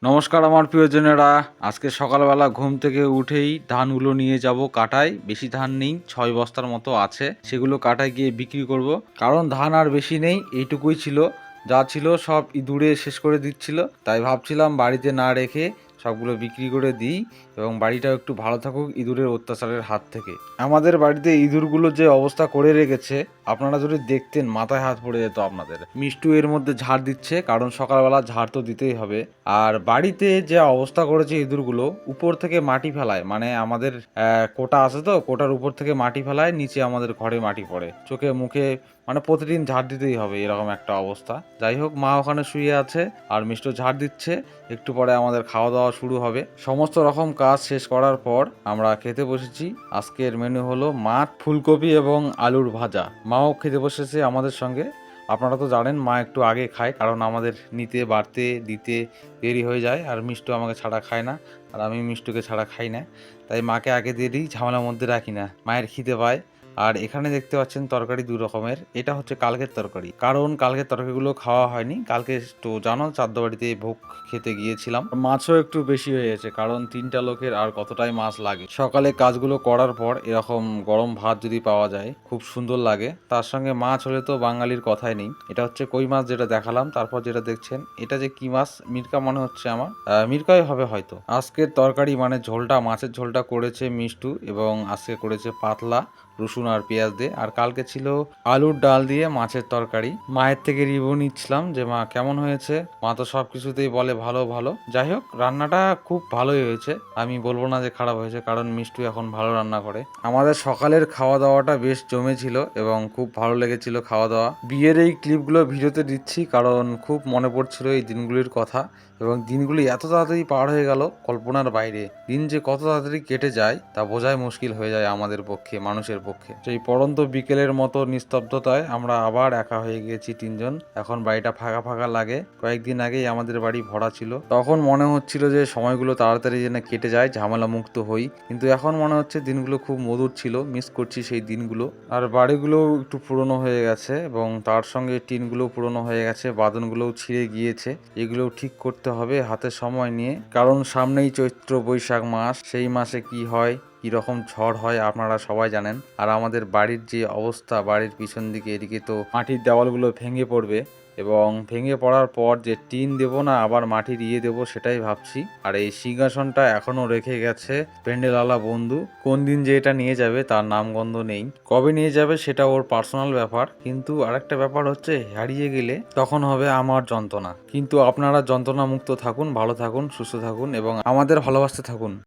নমস্কার আমার প্রিয়জনেরা। আজকে সকালবেলা ঘুম থেকে উঠেই ধানগুলো নিয়ে যাব কাটায়। বেশি ধান নেই, 6 বস্তার মতো আছে, সেগুলো কাটায় গিয়ে বিক্রি করব। কারণ ধান আর বেশি নেই, এইটুকুই ছিল, যা ছিল সব ইঁদুরে শেষ করে দিচ্ছিল। তাই ভাবছিলাম বাড়িতে না রেখে সবগুলো বিক্রি করে দিই এবং বাড়িটাও একটু ভালো থাকুক ইঁদুরের অত্যাচারের হাত থেকে। আমাদের বাড়িতে ইঁদুরগুলো যে অবস্থা করে রেখেছে, আপনারা যদি দেখতেন মাথায় হাত পড়ে যেত আপনাদের। মিষ্টু এর মধ্যে ঝাড় দিচ্ছে, কারণ সকালবেলা ঝাড় তো দিতেই হবে। আর বাড়িতে যে অবস্থা করেছে ইঁদুরগুলো, উপর থেকে মাটি ফেলায়, মানে আমাদের কোটা আছে তো, কোটার উপর থেকে মাটি ফেলায়, নিচে আমাদের ঘরে মাটি পড়ে, চোখে মুখে, মানে প্রতিদিন ঝাড় দিতেই হবে, এরকম একটা অবস্থা। যাই হোক, মা ওখানে শুয়ে আছে আর মিষ্টু ঝাড় দিচ্ছে। একটু পরে আমাদের খাওয়া দাওয়া শুরু হবে। সমস্ত রকম কাজ শেষ করার পর আমরা খেতে বসেছি। আজকের মেনু হলো মাছ, ফুলকপি এবং আলুর ভাজা। মাও খেতে বসেছে আমাদের সঙ্গে। আপনারা তো জানেন মা একটু আগে খায়, কারণ আমাদের নিতে বাড়তে দিতে দেরি হয়ে যায়, আর মিষ্টু আমাকে ছাড়া খায় না, আর আমি মিষ্টুকে ছাড়া খাই না। তাই মাকে আগে দিয়ে দিই, ঝামেলার মধ্যে রাখি না, মায়ের খিদে পায়। আর এখানে দেখতে পাচ্ছেন তরকারি দু রকমের। এটা হচ্ছে কালকের তরকারি, কারণ কালকের তরকারিগুলো খাওয়া হয়নি। কালকে তো জানো চাদ্দ বাড়িতে ভোগ খেতে গিয়েছিলাম। মাছও একটু বেশি হয়ে গেছে, কারণ 3টা লোকের আর কতটাই মাছ লাগে। সকালে কাজগুলো করার পর এরকম গরম ভাত যদি পাওয়া যায় খুব সুন্দর লাগে। তার সঙ্গে মাছ হলে তো বাঙালির কথাই নেই। এটা হচ্ছে কই মাছ যেটা দেখালাম, তারপর যেটা দেখছেন এটা যে কি মাছ, মিরকা মনে হচ্ছে আমার, মিরকাই হবে হয়তো। আজকের তরকারি মানে ঝোলটা, মাছের ঝোলটা করেছে মিষ্টু, এবং আজকে করেছে পাতলা রসুন আর পেঁয়াজ দিয়ে। আর কালকে ছিল আলুর ডাল দিয়ে মাছের তরকারি। মায়ের থেকে রিভিউ নিচ্ছিলাম যে মা কেমন হয়েছে। মা তো সব কিছুতেই বলে ভালো ভালো। যাই হোক, রান্নাটা খুব ভালোই হয়েছে, আমি বলবো না যে খারাপ হয়েছে, কারণ মিষ্টু এখন ভালো রান্না করে। আমাদের সকালের খাওয়া দাওয়াটা বেশ জমেছিল এবং খুব ভালো লেগেছিল খাওয়া দাওয়া। বিয়ের এই ক্লিপগুলো ভিডিওতে দিচ্ছি কারণ খুব মনে পড়ছিল এই দিনগুলির কথা, এবং দিনগুলি এত তাড়াতাড়ি পার হয়ে গেল কল্পনার বাইরে। দিন যে কত তাড়াতাড়ি কেটে যায় তা বোঝাই মুশকিল হয়ে যায় আমাদের পক্ষে, মানুষের পক্ষে। সেই পড়ন্ত বিকেলের মতো নিস্তব্ধতায় আমরা আবার একা হয়ে গিয়েছি 3জন। এখন বাড়িটা ফাঁকা ফাঁকা লাগে। কয়েকদিন আগেই আমাদের বাড়ি ভরা ছিল, তখন মনে হচ্ছিল যে সময়গুলো তাড়াতাড়ি যেন কেটে যায়, ঝামেলা মুক্ত হই। কিন্তু এখন মনে হচ্ছে দিনগুলো খুব মধুর ছিল, মিস করছি সেই দিনগুলো। আর বাড়িগুলো একটু পুরনো হয়ে গেছে, এবং তার সঙ্গে টিনগুলো পুরনো হয়ে গেছে, বাঁধনগুলোও ছিঁড়ে গিয়েছে। এগুলোও ঠিক করতে হবে হাতে সময় নিয়ে, কারণ সামনেই চৈত্র বৈশাখ মাস। সেই মাসে কি হয়, কি রকম ঝড় হয় আপনারা সবাই জানেন। আর আমাদের বাড়ির যে অবস্থা, বাড়ির পিছন দিকে এদিকে তো মাটির দেওয়ালগুলো ভেঙে পড়বে, এবং ভেঙে পড়ার পর যে টিন দেবো না আবার মাটির দেবো সেটাই ভাবছি। আর এই সিংহাসনটা এখনো রেখে গেছে প্যান্ডেলওয়ালা বন্ধু। কোন দিন যে এটা নিয়ে যাবে তার নামগন্ধ নেই, কবে নিয়ে যাবে সেটা ওর পার্সোনাল ব্যাপার। কিন্তু আরেকটা ব্যাপার হচ্ছে, হারিয়ে গেলে তখন হবে আমার যন্ত্রণা। কিন্তু আপনারা যন্ত্রণা মুক্ত থাকুন, ভালো থাকুন, সুস্থ থাকুন এবং আমাদের ভালোবাসতে থাকুন।